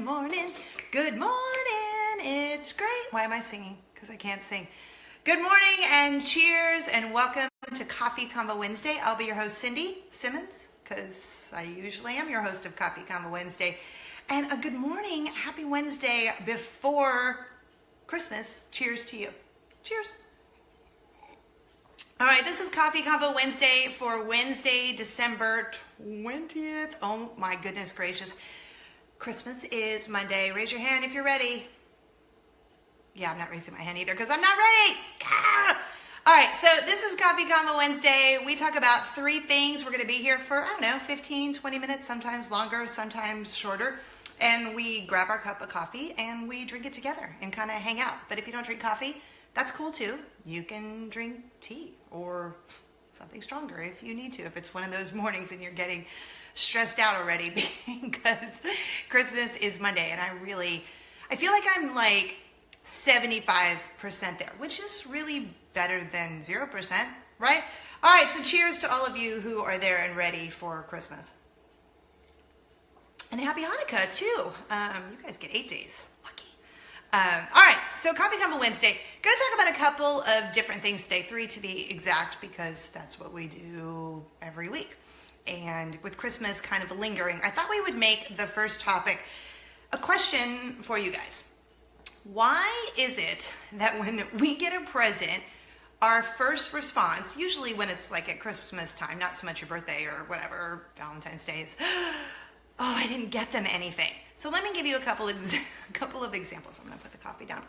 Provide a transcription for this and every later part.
morning. Good morning. It's great. Why am I singing? Because I can't sing. Good morning and cheers and welcome to Coffee Convo Wednesday. I'll be your host, Cindy Simmons, because I usually am your host of Coffee Convo Wednesday. And a good morning, happy Wednesday before Christmas. Cheers to you. Cheers. All right, this is Coffee Convo Wednesday for Wednesday, December 20th. Oh my goodness gracious. Christmas is Monday. Raise your hand if you're ready. Yeah, I'm not raising my hand either because I'm not ready. Ah! All right, so this is Coffee Convo Wednesday. We talk about three things. We're going to be here for, 15, 20 minutes, sometimes longer, sometimes shorter. And we grab our cup of coffee and we drink it together and kind of hang out. But if you don't drink coffee, that's cool too. You can drink tea or something stronger if you need to. If it's one of those mornings and you're getting stressed out already because Christmas is Monday. And I feel like I'm like 75% there, which is really better than 0%, right? All right, so cheers to all of you who are there and ready for Christmas. And happy Hanukkah too. You guys get 8 days. Lucky. All right, so Coffee Convo Wednesday. Going to talk about a couple of different things today, 3 to be exact, because that's what we do every week. And with Christmas kind of lingering, I thought we would make the first topic a question for you guys. Why is it that when we get a present, our first response, usually when it's like at Christmas time, not so much your birthday or whatever, Valentine's Day, is, oh, I didn't get them anything. So let me give you a couple of examples. I'm going to put the coffee down.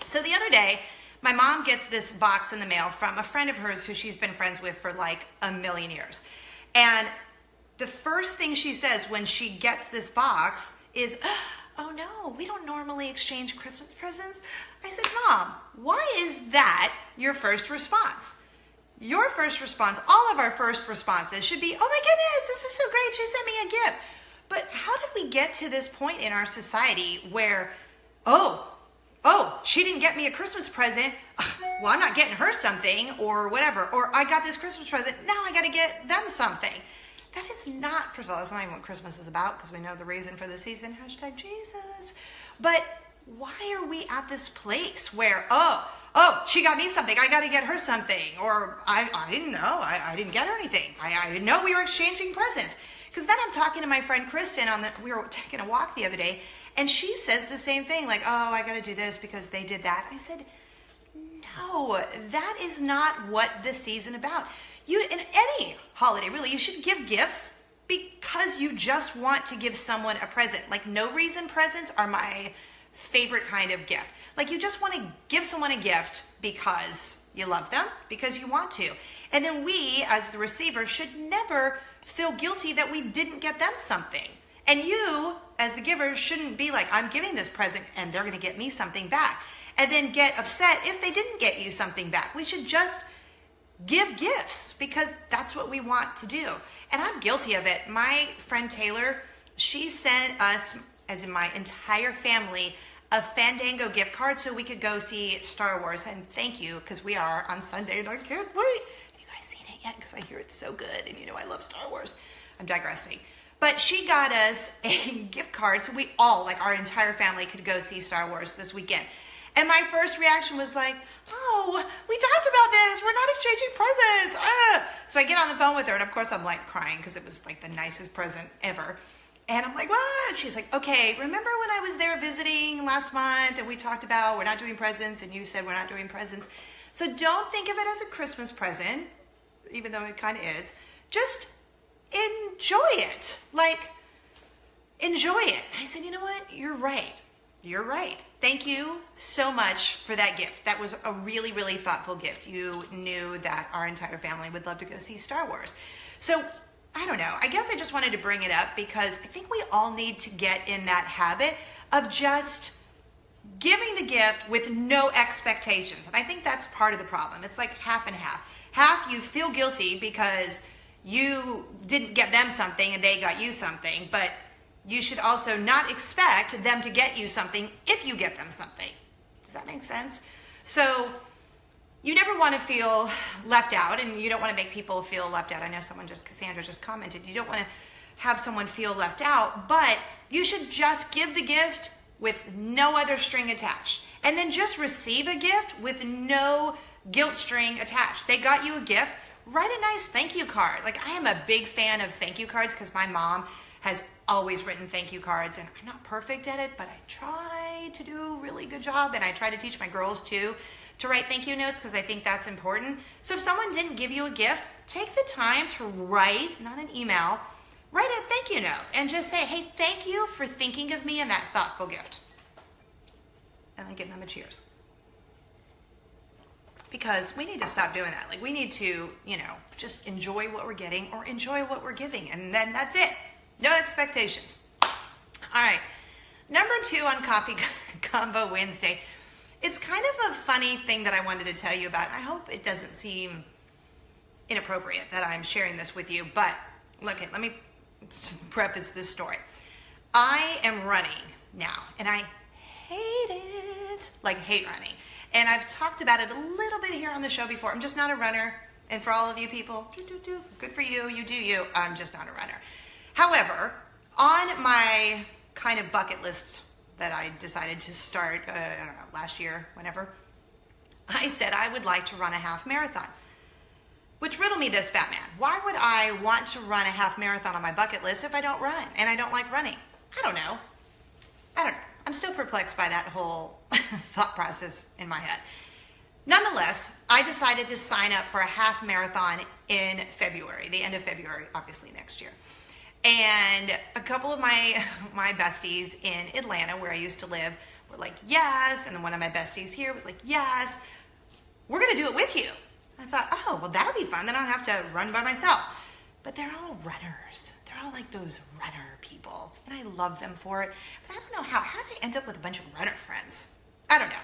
So the other day, my mom gets this box in the mail from a friend of hers who she's been friends with for like a million years. And the first thing she says when she gets this box is, oh no, we don't normally exchange Christmas presents. I said, Mom, why is that your first response? Your first response, all of our first responses should be, oh my goodness, this is so great, she sent me a gift. But how did we get to this point in our society where, oh, she didn't get me a Christmas present, well, I'm not getting her something or whatever, or I got this Christmas present, now I got to get them something. That is not, first of all, that's not even what Christmas is about because we know the reason for the season, #Jesus. But why are we at this place where, oh, she got me something, I got to get her something, or I didn't know, I didn't get her anything, I didn't know we were exchanging presents. Because then I'm talking to my friend Kristen we were taking a walk the other day, and she says the same thing, like, oh, I got to do this because they did that. I said, no, that is not what this season about. In any holiday, really, you should give gifts because you just want to give someone a present. Like, no reason presents are my favorite kind of gift. Like, you just want to give someone a gift because you love them, because you want to. And then we, as the receiver, should never feel guilty that we didn't get them something. And you, as the giver, shouldn't be like, I'm giving this present and they're going to get me something back. And then get upset if they didn't get you something back. We should just give gifts because that's what we want to do. And I'm guilty of it. My friend Taylor, she sent us, as in my entire family, a Fandango gift card so we could go see Star Wars. And thank you, because we are on Sunday and I can't wait. Yet because I hear it's so good and I love Star Wars. I'm digressing. But she got us a gift card so we all, like our entire family, could go see Star Wars this weekend. And my first reaction was like, oh, we talked about this. We're not exchanging presents. So I get on the phone with her and of course I'm like crying because it was like the nicest present ever. And I'm like, what? She's like, okay, remember when I was there visiting last month and we talked about we're not doing presents and you said we're not doing presents. So don't think of it as a Christmas present, even though it kind of is. Just enjoy it. Like, enjoy it. I said, you know what? You're right. You're right. Thank you so much for that gift. That was a really, really thoughtful gift. You knew that our entire family would love to go see Star Wars. So, I don't know. I guess I just wanted to bring it up because I think we all need to get in that habit of just giving the gift with no expectations. And I think that's part of the problem. It's like half and half. Half you feel guilty because you didn't get them something and they got you something, but you should also not expect them to get you something if you get them something. Does that make sense? So you never want to feel left out and you don't want to make people feel left out. I know Cassandra just commented, you don't want to have someone feel left out, but You should just give the gift with no other string attached. And then just receive a gift with no guilt string attached. They got you a gift, write a nice thank you card. Like, I am a big fan of thank you cards because my mom has always written thank you cards, and I'm not perfect at it, but I try to do a really good job, and I try to teach my girls too to write thank you notes because I think that's important. So if someone didn't give you a gift, take the time to write, not an email, write a thank you note and just say, hey, thank you for thinking of me and that thoughtful gift. And then give them a cheers. Because we need to stop doing that. Like, we need to, just enjoy what we're getting or enjoy what we're giving. And then that's it. No expectations. All right. Number 2 on Coffee Convo Wednesday. It's kind of a funny thing that I wanted to tell you about. I hope it doesn't seem inappropriate that I'm sharing this with you. But look, let me preface this story. I am running now, and I hate it. Like, hate running. And I've talked about it a little bit here on the show before. I'm just not a runner. And for all of you people, good for you. You do you. I'm just not a runner. However, on my kind of bucket list that I decided to start, I don't know, last year, whenever, I said I would like to run a half marathon. Which riddle me this, Batman. Why would I want to run a half marathon on my bucket list if I don't run and I don't like running? I don't know. I'm still perplexed by that whole thought process in my head. Nonetheless, I decided to sign up for a half marathon in February, the end of February, obviously next year. And a couple of my besties in Atlanta, where I used to live, were like, yes. And then one of my besties here was like, yes, we're going to do it with you. I thought, oh, well, that'll be fun. Then I don't have to run by myself. But they're all runners. They're all like those runner people. And I love them for it. But I don't know how. How did I end up with a bunch of runner friends? I don't know.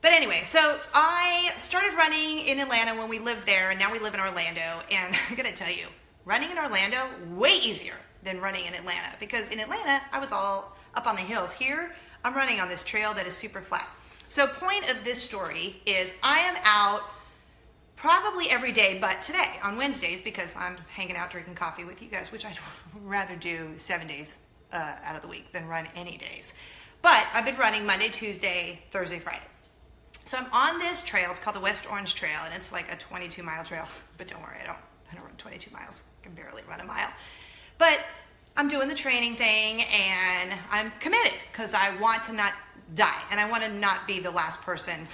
But anyway, so I started running in Atlanta when we lived there. And now we live in Orlando. And I'm going to tell you, running in Orlando, way easier than running in Atlanta. Because in Atlanta, I was all up on the hills. Here, I'm running on this trail that is super flat. So point of this story is I am out probably every day, but today, on Wednesdays, because I'm hanging out drinking coffee with you guys, which I'd rather do 7 days out of the week than run any days. But I've been running Monday, Tuesday, Thursday, Friday. So I'm on this trail. It's called the West Orange Trail, and it's like a 22-mile trail. But don't worry, I don't run 22 miles. I can barely run a mile. But I'm doing the training thing, and I'm committed because I want to not die, and I want to not be the last person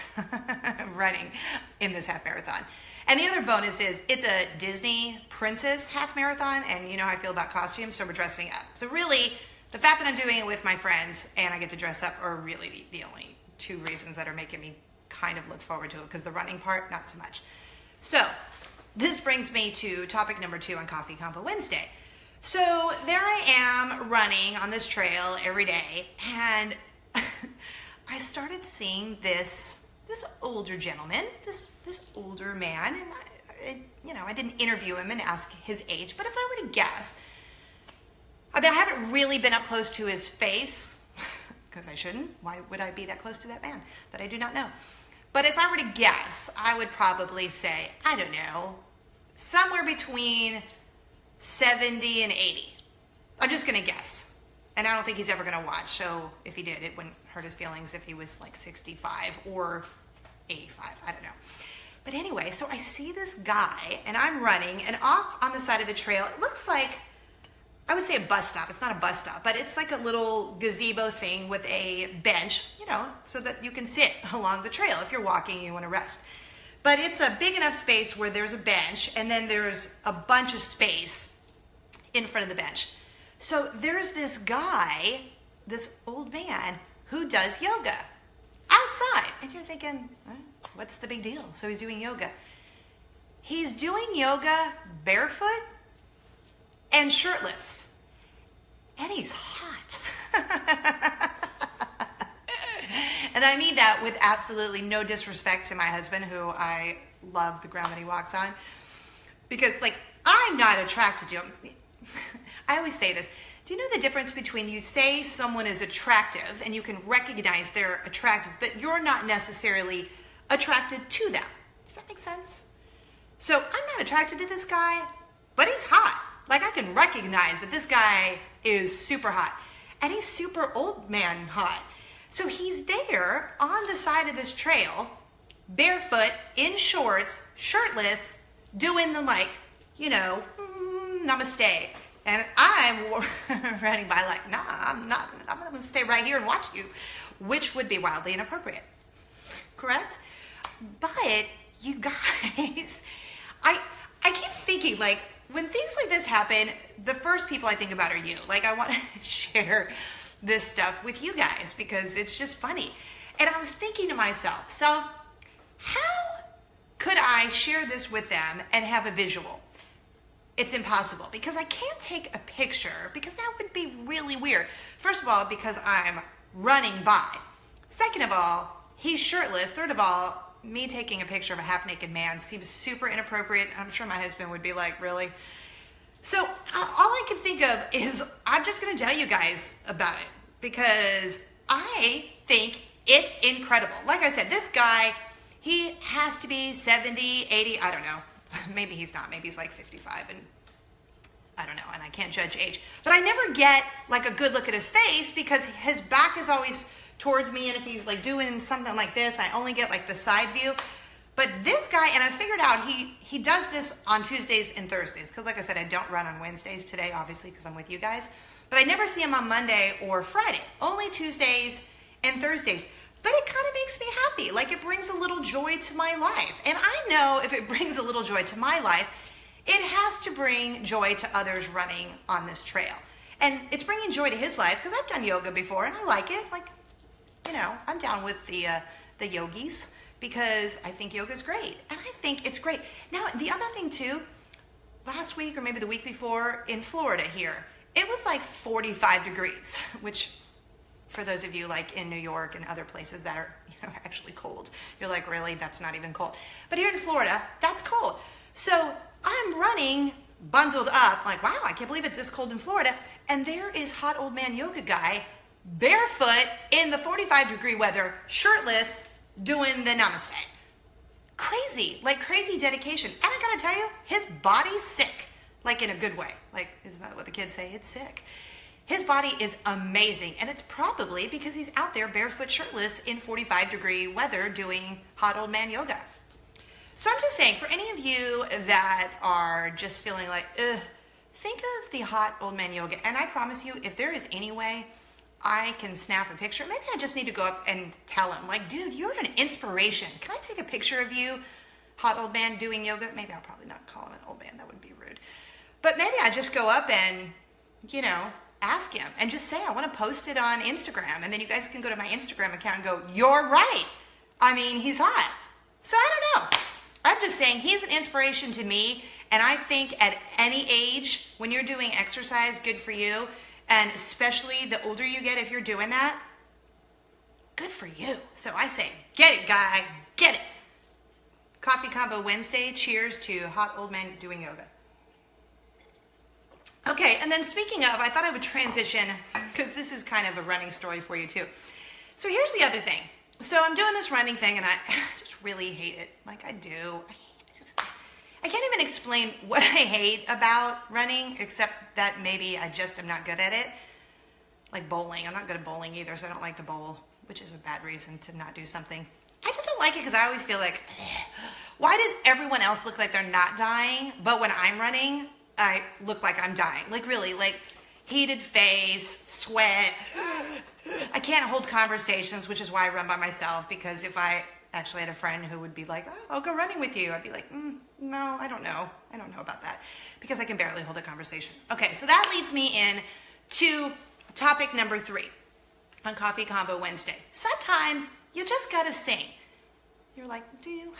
running in this half marathon. And the other bonus is it's a Disney princess half marathon, and you know how I feel about costumes, so we're dressing up. So really, the fact that I'm doing it with my friends and I get to dress up are really the only 2 reasons that are making me kind of look forward to it, because the running part, not so much. So this brings me to topic number 2 on Coffee Convo Wednesday. So there I am running on this trail every day, and I started seeing this older gentleman, this older man, and I didn't interview him and ask his age, but if I were to guess, I haven't really been up close to his face, because I shouldn't. Why would I be that close to that man that I do not know? But if I were to guess, I would probably say, I don't know, somewhere between 70 and 80. I'm just going to guess. And I don't think he's ever going to watch. So if he did, it wouldn't hurt his feelings if he was like 65 or 85. I don't know. But anyway, so I see this guy and I'm running, and off on the side of the trail, it looks like, I would say a bus stop. It's not a bus stop, but it's like a little gazebo thing with a bench, so that you can sit along the trail if you're walking and you want to rest. But it's a big enough space where there's a bench, and then there's a bunch of space in front of the bench. So there's this guy, this old man, who does yoga outside. And you're thinking, what's the big deal? So he's doing yoga. He's doing yoga barefoot and shirtless. And he's hot. And I mean that with absolutely no disrespect to my husband, who I love the ground that he walks on. Because, I'm not attracted to him. I always say this. Do you know the difference between you say someone is attractive and you can recognize they're attractive, but you're not necessarily attracted to them? Does that make sense? So I'm not attracted to this guy, but he's hot. I can recognize that this guy is super hot. and he's super old man hot. So he's there on the side of this trail, barefoot, in shorts, shirtless, doing the namaste. And I'm running by like, nah, I'm going to stay right here and watch you, which would be wildly inappropriate. Correct? But you guys, I keep thinking, like, when things like this happen, the first people I think about are you. Like, I want to share this stuff with you guys because it's just funny. And I was thinking to myself, so how could I share this with them and have a visual? It's impossible because I can't take a picture because that would be really weird. First of all, because I'm running by. Second of all, he's shirtless. Third of all, me taking a picture of a half-naked man seems super inappropriate. I'm sure my husband would be like, really? So all I can think of is I'm just going to tell you guys about it because I think it's incredible. Like I said, this guy, he has to be 70, 80, I don't know. Maybe he's not. Maybe he's like 55 and I don't know, and I can't judge age. But I never get like a good look at his face because his back is always towards me, and if he's like doing something like this, I only get like the side view. But this guy, and I figured out he does this on Tuesdays and Thursdays because like I said, I don't run on Wednesdays today, obviously, because I'm with you guys. But I never see him on Monday or Friday, only Tuesdays and Thursdays. But it kind of makes me happy. Like it brings a little joy to my life. And I know if it brings a little joy to my life, it has to bring joy to others running on this trail. And it's bringing joy to his life because I've done yoga before and I like it. Like, you know, I'm down with the yogis because I think yoga is great. And I think it's great. Now, the other thing too, last week or maybe the week before in Florida here, it was like 45 degrees, which for those of you like in New York and other places that are actually cold, you're like, really? That's not even cold. But here in Florida, that's cold. So I'm running bundled up like, wow, I can't believe it's this cold in Florida. And there is hot old man yoga guy barefoot in the 45-degree weather, shirtless, doing the namaste. Crazy, like crazy dedication. And I gotta tell you, his body's sick, like in a good way. Like, isn't that what the kids say? It's sick. His body is amazing, and it's probably because he's out there barefoot, shirtless, in 45-degree weather doing hot old man yoga. So I'm just saying, for any of you that are just feeling like, ugh, think of the hot old man yoga. And I promise you, if there is any way I can snap a picture, maybe I just need to go up and tell him, like, dude, you're an inspiration. Can I take a picture of you, hot old man doing yoga? Maybe I'll probably not call him an old man. That would be rude. But maybe I just go up and, ask him and just say, I want to post it on Instagram. And then you guys can go to my Instagram account and go, you're right. I mean, he's hot. So I don't know. I'm just saying he's an inspiration to me. And I think at any age, when you're doing exercise, good for you. And especially the older you get, if you're doing that, good for you. So I say, get it, guy, get it. Coffee Convo Wednesday. Cheers to hot old man doing yoga. Okay, and then speaking of, I thought I would transition because this is kind of a running story for you too. So here's the other thing. So I'm doing this running thing and I just really hate it. Like I do. I can't even explain what I hate about running except that maybe I just am not good at it. Like bowling. I'm not good at bowling either, so I don't like to bowl, which is a bad reason to not do something. I just don't like it because I always feel like, why does everyone else look like they're not dying, but when I'm running, I look like I'm dying. Like really, like heated face, sweat. I can't hold conversations, which is why I run by myself, because if I actually had a friend who would be like, oh, I'll go running with you, I'd be like, no, I don't know. I don't know about that because I can barely hold a conversation. Okay, so that leads me in to topic number 3 on Coffee Convo Wednesday. Sometimes you just gotta sing. You're like, do you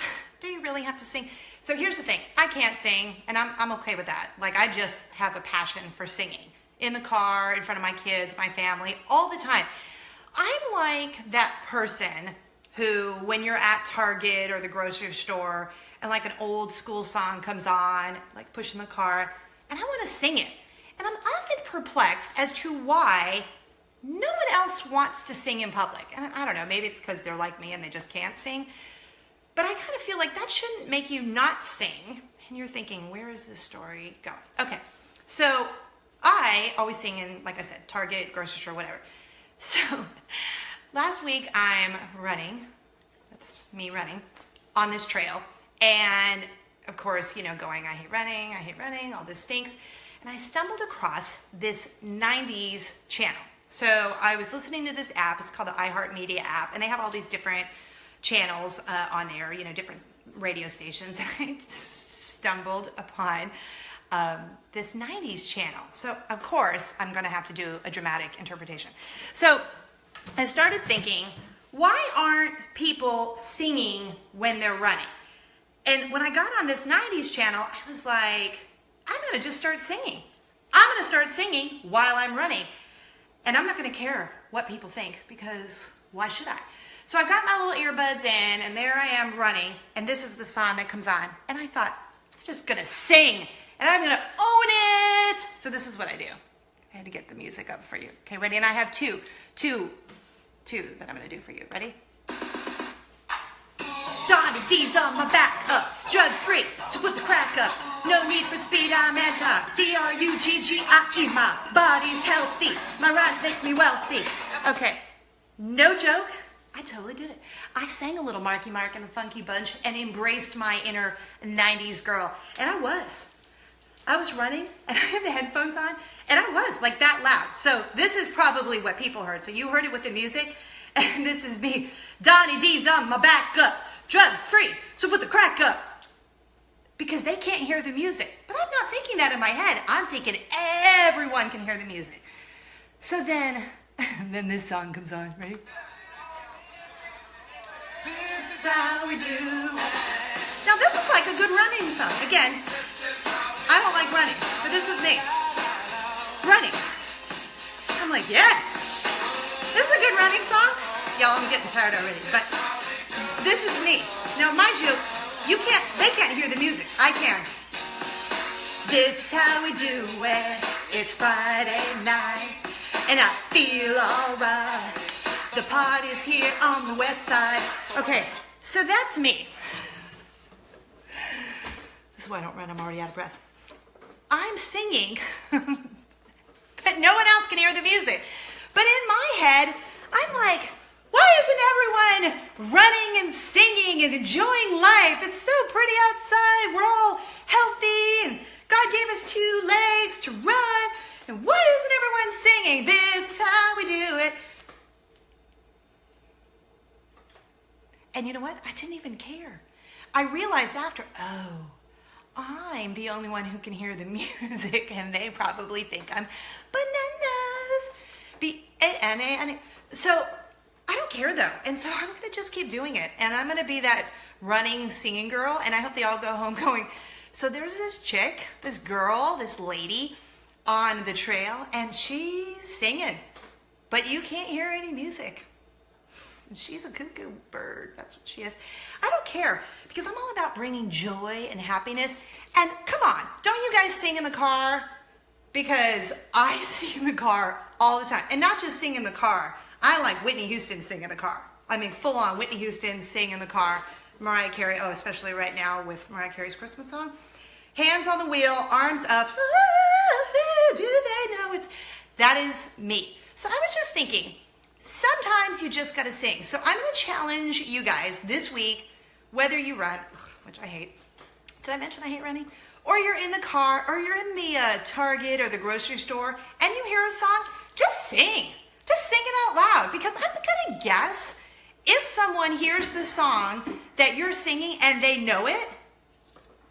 really have to sing? So here's the thing, I can't sing and I'm okay with that. Like I just have a passion for singing in the car, in front of my kids, my family, all the time. I'm like that person who, when you're at Target or the grocery store and like an old school song comes on, like pushing the car, and I want to sing it. And I'm often perplexed as to why no one else wants to sing in public. And I don't know, maybe it's because they're like me and they just can't sing. But I kind of feel like that shouldn't make you not sing. And you're thinking, where is this story going? Okay, so I always sing in, like I said, Target, grocery store, whatever. So last week I'm running, that's me running, on this trail. And of course, you know, going, I hate running, all this stinks. And I stumbled across this 90s channel. So I was listening to this app, it's called the iHeartMedia app, and they have all these different channels on there, you know, different radio stations. And I stumbled upon this 90s channel. So of course, I'm gonna have to do a dramatic interpretation. So I started thinking, why aren't people singing when they're running? And when I got on this 90s channel, I was like, I'm gonna just start singing. I'm gonna start singing while I'm running. And I'm not gonna care what people think, because why should I? So I got my little earbuds in, and there I am running, and this is the song that comes on. And I thought, I'm just gonna sing, and I'm gonna own it. So this is what I do. I had to get the music up for you. Okay, ready? And I have two that I'm gonna do for you. Ready? Donnie D's on my back, drug free, so put the crack up. No need for speed, I'm anti. D-R-U-G-G-I-E, my body's healthy. My rides make me wealthy. Okay, no joke, I totally did it. I sang a little Marky Mark and the Funky Bunch and embraced my inner 90s girl. And I was running, and I had the headphones on, and I was like that loud. So this is probably what people heard. So you heard it with the music, and this is me. Donnie D's on my back up, drug free, so put the crack up. Because they can't hear the music. But I'm not thinking that in my head. I'm thinking everyone can hear the music. So then this song comes on. Ready? This is how we do it. Now this is like a good running song. Again, I don't like running, but this is me. Running. I'm like, yeah. This is a good running song. Y'all, I'm getting tired already. But this is me. Now mind you, they can't hear the music. I can. This is how we do it. It's Friday night, and I feel alright. The party's here on the west side. Okay, so that's me. This is why I don't run. I'm already out of breath. I'm singing, but no one else can hear the music. But in my head, I'm like, why isn't everyone running and singing and enjoying life? It's so pretty outside. We're all healthy, and God gave us 2 legs to run. And why isn't everyone singing? This is how we do it. And you know what? I didn't even care. I realized after, oh, I'm the only one who can hear the music, and they probably think I'm bananas. B-A-N-A-N-A. So I don't care though, and so I'm gonna just keep doing it, and I'm gonna be that running, singing girl, and I hope they all go home going, so there's this chick, this girl, this lady on the trail, and she's singing, but you can't hear any music. She's a cuckoo bird, that's what she is. I don't care, because I'm all about bringing joy and happiness, and come on, don't you guys sing in the car? Because I sing in the car all the time, and not just sing in the car. I like Whitney Houston sing in the car. I mean, full on Whitney Houston sing in the car. Mariah Carey, oh, especially right now with Mariah Carey's Christmas song. Hands on the wheel, arms up. Do they know it's... That is me. So I was just thinking, sometimes you just gotta sing. So I'm gonna challenge you guys this week, whether you run, which I hate. Did I mention I hate running? Or you're in the car, or you're in the Target or the grocery store, and you hear a song, just sing. Just sing it out loud, because I'm gonna guess if someone hears the song that you're singing and they know it,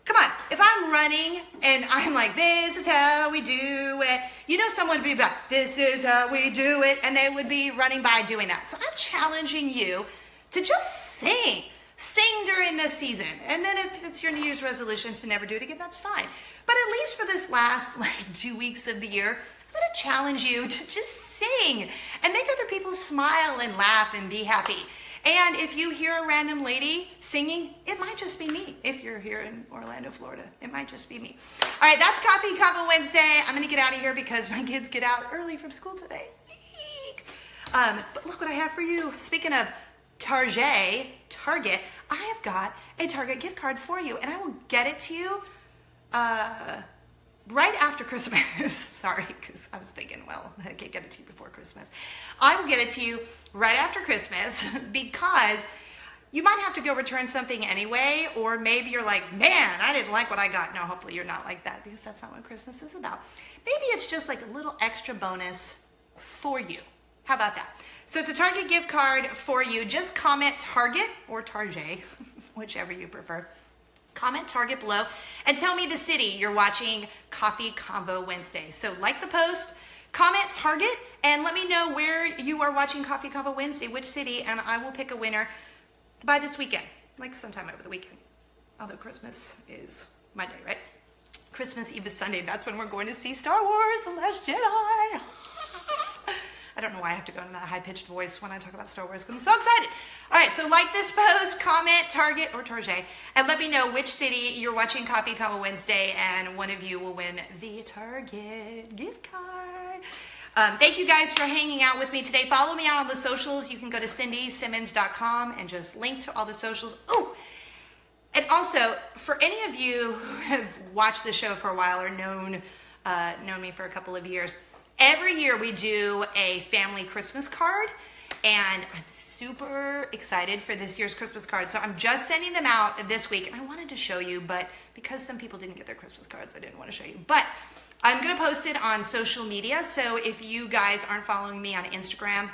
come on, if I'm running and I'm like, this is how we do it, you know someone would be like, this is how we do it, and they would be running by doing that. So I'm challenging you to just sing. Sing during this season. And then if it's your New Year's resolution to never do it again, that's fine. But at least for this last 2 weeks of the year, I'm gonna challenge you to just sing and make other people smile and laugh and be happy. And if you hear a random lady singing, it might just be me. If you're here in Orlando, Florida, it might just be me. All right, that's Coffee Convo Wednesday. I'm gonna get out of here because my kids get out early from school today. But look what I have for you. Speaking of Target, I have got a Target gift card for you, and I will get it to you right after Christmas. Sorry, because I was thinking, well, I can't get it to you before Christmas. I will get it to you right after Christmas because you might have to go return something anyway, or maybe you're like, man, I didn't like what I got. No, hopefully you're not like that because that's not what Christmas is about. Maybe it's just like a little extra bonus for you. How about that? So it's a Target gift card for you. Just comment Target or Target, whichever you prefer. Comment Target below and tell me the city you're watching Coffee Convo Wednesday. So like the post, comment Target, and let me know where you are watching Coffee Convo Wednesday, which city, and I will pick a winner by this weekend, like sometime over the weekend. Although Christmas is Monday, right? Christmas Eve is Sunday. That's when we're going to see Star Wars: The Last Jedi. I don't know why I have to go into that high-pitched voice when I talk about Star Wars because I'm so excited. All right, so like this post, comment Target or Target, and let me know which city you're watching Coffee Convo Wednesday, and one of you will win the Target gift card. Thank you guys for hanging out with me today. Follow me out on the socials. You can go to cindysimmons.com and just link to all the socials. Oh, and also, for any of you who have watched the show for a while or known me for a couple of years, every year we do a family Christmas card, and I'm super excited for this year's Christmas card. So I'm just sending them out this week, and I wanted to show you, but because some people didn't get their Christmas cards, I didn't want to show you. But I'm going to post it on social media, so if you guys aren't following me on Instagram,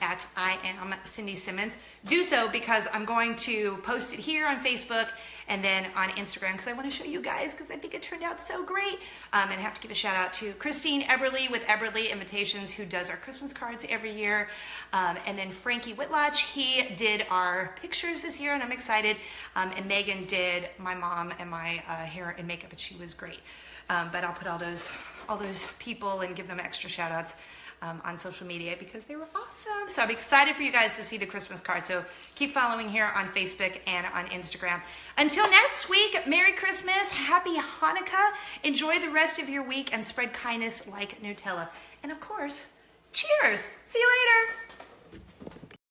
at I am Cindy Simmons, do so because I'm going to post it here on Facebook and then on Instagram because I want to show you guys because I think it turned out so great. And I have to give a shout out to Christine Eberly with Eberly Invitations, who does our Christmas cards every year. And then Frankie Whitlatch, he did our pictures this year, and I'm excited. And Megan did my mom and my hair and makeup, and she was great. But I'll put all those people and give them extra shout outs on social media because they were awesome. So I'm excited for you guys to see the Christmas card. So keep following here on Facebook and on Instagram. Until next week, Merry Christmas, Happy Hanukkah. Enjoy the rest of your week and spread kindness like Nutella. And of course, cheers. See you later.